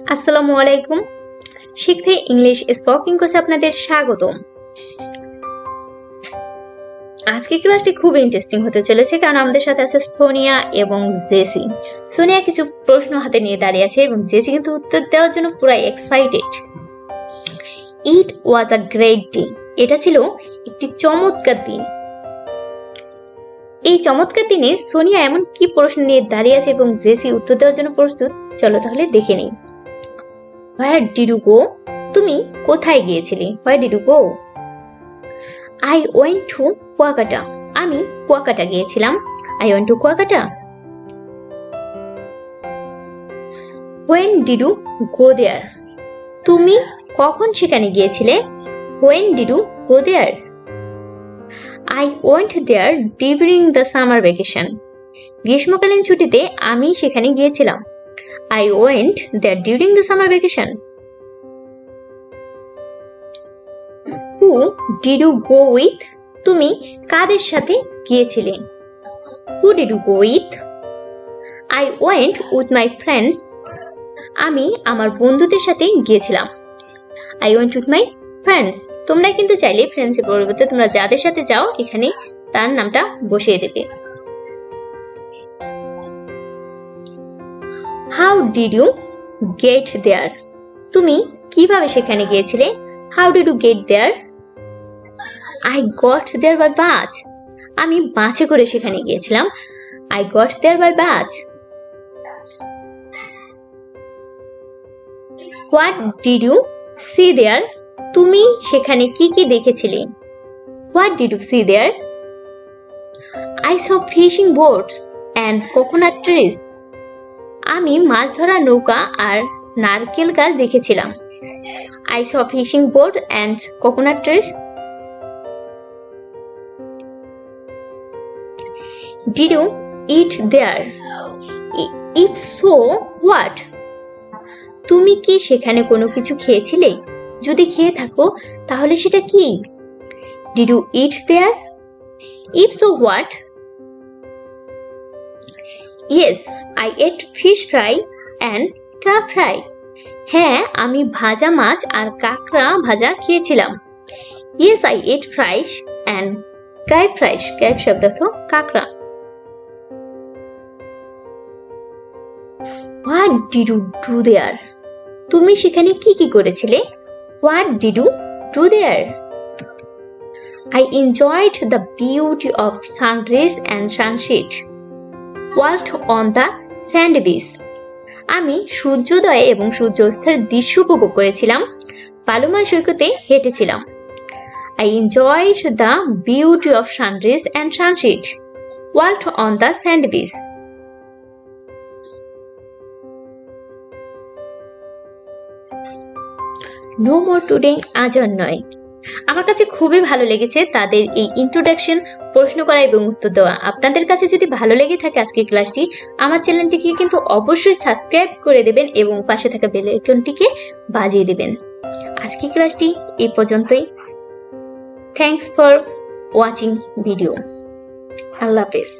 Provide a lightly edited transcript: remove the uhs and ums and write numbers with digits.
আসসালামু আলাইকুম। শিখতে ইংলিশ স্পোকিং কোর্সে আপনাদের স্বাগতম। আজকের ক্লাসটি খুব ইন্টারেস্টিং হতে চলেছে, কারণ আমাদের সাথে আছে সোনিয়া এবং জেসি। সোনিয়া কিছু প্রশ্ন হাতে নিয়ে দাঁড়িয়ে আছে এবং জেসি কিন্তু উত্তর দেওয়ার জন্য পুরো excited. It was a great day. এটা ছিল একটি চমৎকার দিন। এই চমৎকার দিনে সোনিয়া এমন কি প্রশ্ন নিয়ে দাঁড়িয়ে আছে এবং জেসি উত্তর দেওয়ার জন্য প্রস্তুত? চলো তাহলে দেখে নিই। Where did you go? তুমি কোথায় গিয়েছিলে? Where did you go? I went to Kuakata. আমি কুয়াকাটা গিয়েছিলাম। I went to Kuakata. When did you go there? তুমি কখন সেখানে গিয়েছিলে? When did you go there? I went there during the summer vacation. গ্রীষ্মকালীন ছুটিতে আমি সেখানে গিয়েছিলাম। I went there during the summer vacation. Who did you go with? তুমি কাদের সাথে গিয়েছিলে? Who did you go with? I went with my friends. আমি আমার বন্ধুদের সাথে গিয়েছিলাম। I went with my friends. তোমরা কিন্তু চাইলে ফ্রেন্ডস এর পরিবর্তে তোমরা যাদের সাথে যাও এখানে তার নামটা বসিয়ে দেবে। How did you get there? তুমি কিভাবে সেখানে গিয়েছিলে? How did you get there? I got there by bus. আমি বাসে করে সেখানে গিয়েছিলাম। I got there by bus. What did you see there? তুমি সেখানে কি কি দেখেছিলে? What did you see there? I saw fishing boats and coconut trees. আমি মাছ ধরার নৌকা আর নারকেল গাছ দেখেছিলাম। I saw fishing boat and coconut trees. Did you eat there? If so, what? তুমি কি সেখানে কোনো কিছু খেয়েছিলে? যদি খেয়ে থাকো তাহলে সেটা কি? Did you eat there? If so, what? Yes, I ate fish fry and crab fry. হ্যাঁ, আমি ভাজা মাছ আর কাঁকড়া ভাজা খেয়েছিলাম। Yes, I ate fish and crab fry. crab শব্দ অর্থ কাঁকড়া। What did you do there? তুমি সেখানে কি কি করেছিলে? What did you do there? I enjoyed the beauty of sunrise and sunset. Walked on the sand beach. আমি সূর্যোদয় এবং সূর্যাস্তের দৃশ্য উপভোগ করেছিলাম। বালুময় সৈকতে হেঁটেছিলাম। I enjoyed the beauty of sunrise and sunset. Walked on the sand beach. No more today আজ আর নয়। আমার কাছে খুবই ভালো লেগেছে তাদের এই ইন্ট্রোডাকশন, প্রশ্ন করা এবং উত্তর দেওয়া। আপনাদের কাছে যদি ভালো লেগে থাকে আজকের ক্লাসটি, আমার চ্যানেলটিকে কিন্তু অবশ্যই সাবস্ক্রাইব করে দেবেন এবং পাশে থাকা বেল আইকনটিকে বাজিয়ে দেবেন। আজকের ক্লাসটি এই পর্যন্তই। Thanks for watching video. Allah হাফেজ।